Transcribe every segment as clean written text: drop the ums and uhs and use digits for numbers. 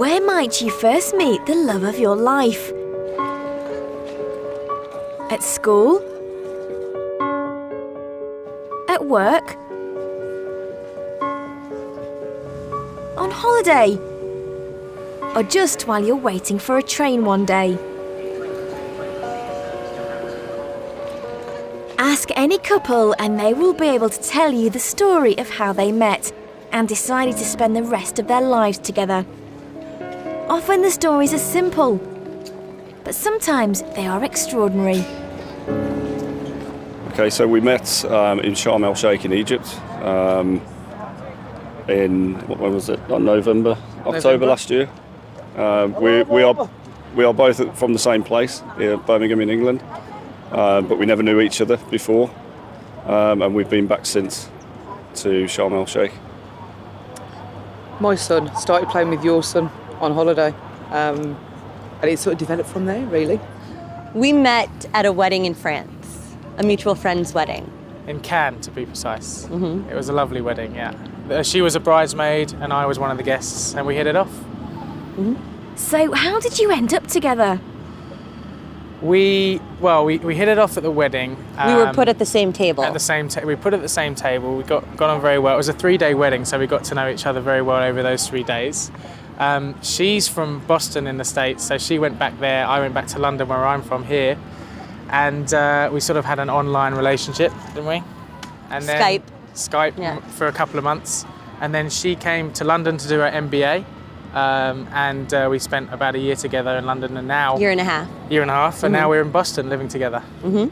Where might you first meet the love of your life? At school? At work? On holiday? Or just while you're waiting for a train one day? Ask any couple and they will be able to tell you the story of how they met and decided to spend the rest of their lives together. Often the stories are simple, but sometimes they are extraordinary. Okay, so we met in Sharm el-Sheikh in Egypt when was it? October last year. We are both from the same place, here, Birmingham in England, but we never knew each other before, and we've been back since to Sharm el-Sheikh. My son started playing with your son on holiday, and it sort of developed from there, really. We met at a wedding in France, a mutual friend's wedding. In Cannes, to be precise. Mm-hmm. It was a lovely wedding, yeah. She was a bridesmaid and I was one of the guests, and we hit it off. Mm-hmm. So how did you end up together? We hit it off at the wedding. We were put at the same table. We put at the same table. We got on very well. It was a 3-day wedding, so we got to know each other very well over those 3 days. She's from Boston in the States, so she went back there. I went back to London, where I'm from here. And we sort of had an online relationship, didn't we? And then Skype yeah. For a couple of months. And then she came to London to do her MBA. And we spent about a year together in London, and now... Year and a half. And now we're in Boston living together. Mm-hmm.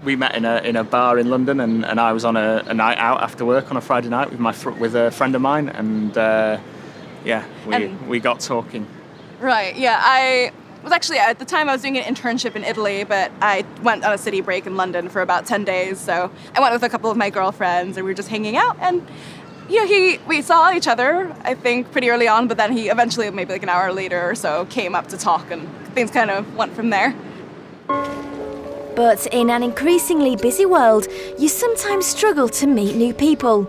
We met in a bar in London, and I was on a night out after work on a Friday night with a friend of mine, and we got talking. Right, yeah, I was actually, at the time I was doing an internship in Italy, but I went on a city break in London for about 10 days, so I went with a couple of my girlfriends, and we were just hanging out, and we saw each other, I think, pretty early on, but then he eventually, maybe like an hour later or so, came up to talk, and things kind of went from there. But in an increasingly busy world, you sometimes struggle to meet new people.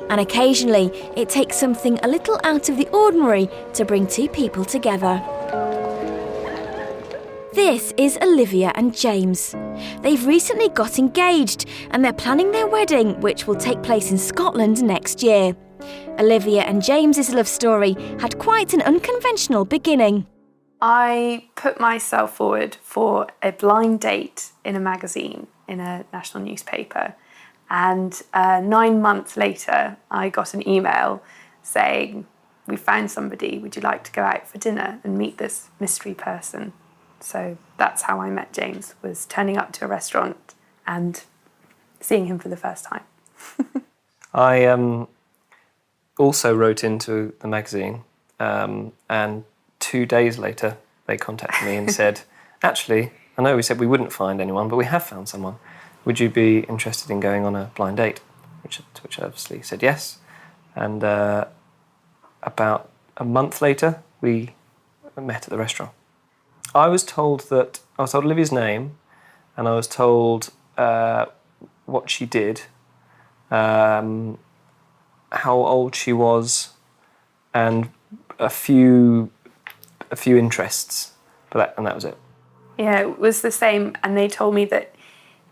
And occasionally, it takes something a little out of the ordinary to bring two people together. This is Olivia and James. They've recently got engaged and they're planning their wedding, which will take place in Scotland next year. Olivia and James's love story had quite an unconventional beginning. I put myself forward for a blind date in a magazine, in a national newspaper, and 9 months later I got an email saying, "We found somebody, would you like to go out for dinner and meet this mystery person?" So that's how I met James, was turning up to a restaurant and seeing him for the first time. I also wrote into the magazine, and 2 days later they contacted me and said, "Actually, I know we said we wouldn't find anyone, but we have found someone. Would you be interested in going on a blind date?" To which I obviously said yes. And about a month later, we met at the restaurant. I was told Olivia's name, and I was told what she did, how old she was, and a few interests, and that was it. Yeah, it was the same, and they told me that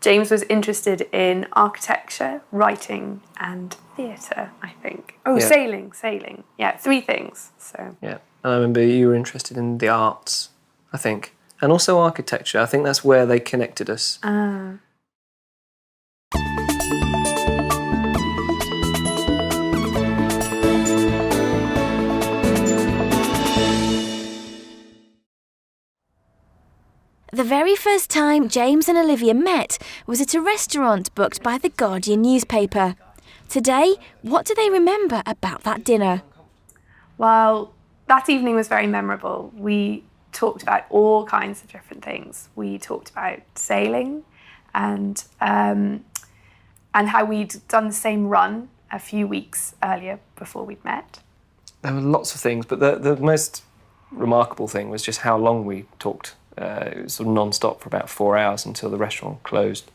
James was interested in architecture, writing, and theatre, I think. Oh, yeah. Sailing. Yeah, 3 things. So. Yeah, and I remember you were interested in the arts, I think, and also architecture. I think that's where they connected us. The very first time James and Olivia met was at a restaurant booked by the Guardian newspaper. Today, what do they remember about that dinner? Well, that evening was very memorable. We talked about all kinds of different things. We talked about sailing and how we'd done the same run a few weeks earlier before we'd met. There were lots of things, but the most remarkable thing was just how long we talked. It was sort of non-stop for about 4 hours until the restaurant closed.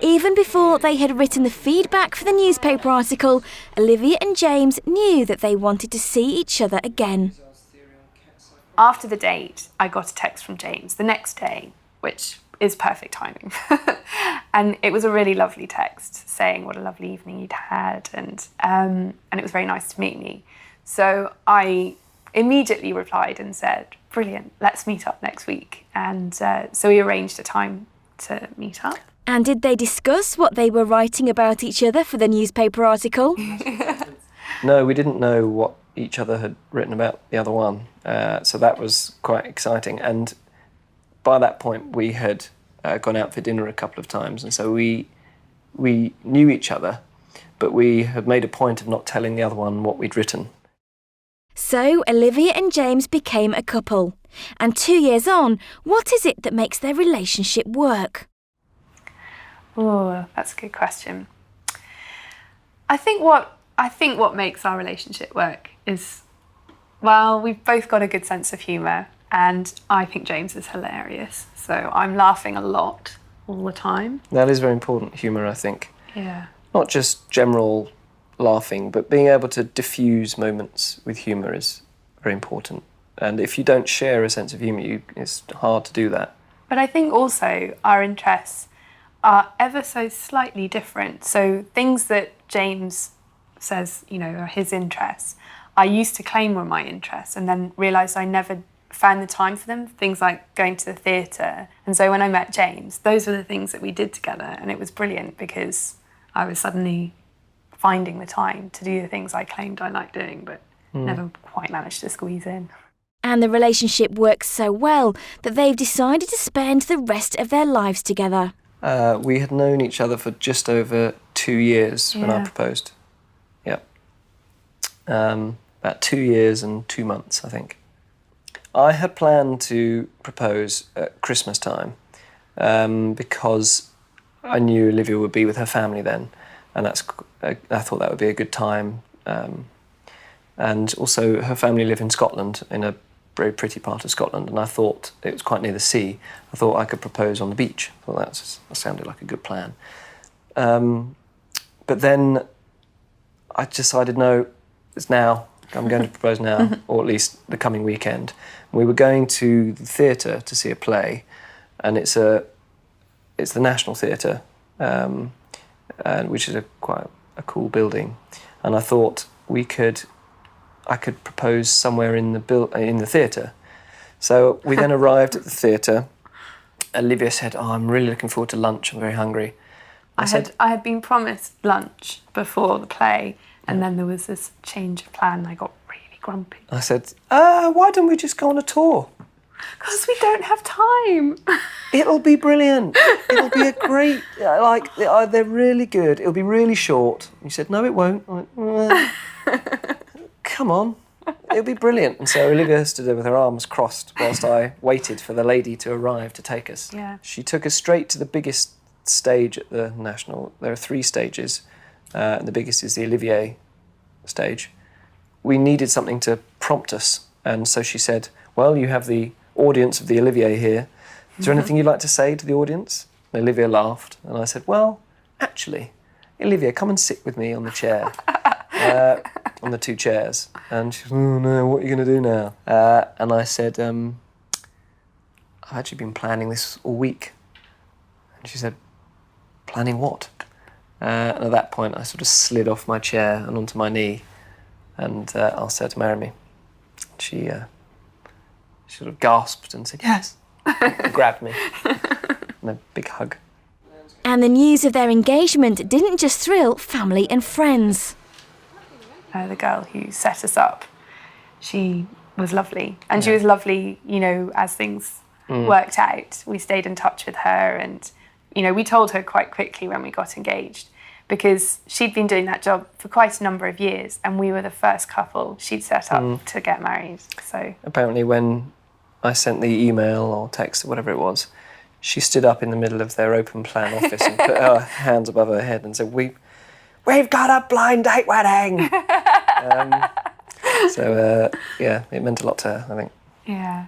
Even before they had written the feedback for the newspaper article, Olivia and James knew that they wanted to see each other again. After the date, I got a text from James the next day, which is perfect timing. And it was a really lovely text saying what a lovely evening he'd had, and it was very nice to meet me. So I immediately replied and said, brilliant, let's meet up next week. And so we arranged a time to meet up. And did they discuss what they were writing about each other for the newspaper article? No, we didn't know what each other had written about the other one. So that was quite exciting. And by that point, we had gone out for dinner a couple of times. And so we knew each other, but we had made a point of not telling the other one what we'd written. So Olivia and James became a couple. And 2 years on, what is it that makes their relationship work? Oh, that's a good question. I think what makes our relationship work is, well, we've both got a good sense of humour, and I think James is hilarious. So I'm laughing a lot all the time. That is very important, humour, I think. Yeah. Not just general laughing, but being able to diffuse moments with humour is very important. And if you don't share a sense of humour, it's hard to do that. But I think also our interests are ever so slightly different. So things that James says, are his interests, I used to claim were my interests and then realised I never found the time for them, things like going to the theatre. And so when I met James, those were the things that we did together, and it was brilliant because I was suddenly finding the time to do the things I claimed I liked doing, but never quite managed to squeeze in. And the relationship works so well that they've decided to spend the rest of their lives together. We had known each other for just over 2 years when I proposed. Yep. About 2 years and 2 months, I think. I had planned to propose at Christmas time because I knew Olivia would be with her family then, and I thought that would be a good time. And also her family live in Scotland, in a very pretty part of Scotland, and I thought it was quite near the sea. I thought I could propose on the beach. I thought that sounded like a good plan. But then I decided, no, it's now. I'm going to propose now, or at least the coming weekend. We were going to the theatre to see a play, and it's the National Theatre, which is quite a cool building. And I thought I could propose somewhere in the theatre. So we then arrived at the theatre. Olivia said, I'm really looking forward to lunch, I'm very hungry. I had been promised lunch before the play, and then there was this change of plan, and I got really grumpy. I said, why don't we just go on a tour? Because we don't have time. It'll be brilliant. It'll be a great, they're really good. It'll be really short. He said, no, it won't. I went, come on, it'll be brilliant. And so Olivia stood there with her arms crossed whilst I waited for the lady to arrive to take us. Yeah. She took us straight to the biggest stage at the National. There are 3 stages, and the biggest is the Olivier stage. We needed something to prompt us, and so she said, well, you have the audience of the Olivier here. Is there anything you'd like to say to the audience? And Olivia laughed, and I said, well, actually, Olivia, come and sit with me on the chair. On the 2 chairs. And she said, oh no, what are you going to do now? And I said, I've actually been planning this all week. And she said, planning what? And at that point I sort of slid off my chair and onto my knee and asked her to marry me. She sort of gasped and said, yes, and grabbed me. And a big hug. And the news of their engagement didn't just thrill family and friends. The girl who set us up, she was lovely. And she was lovely, as things worked out. We stayed in touch with her, and, we told her quite quickly when we got engaged, because she'd been doing that job for quite a number of years, and we were the first couple she'd set up to get married. So apparently when I sent the email or text or whatever it was, she stood up in the middle of their open plan office and put her hands above her head and said, We've got a blind date wedding! So, it meant a lot to her, I think. Yeah.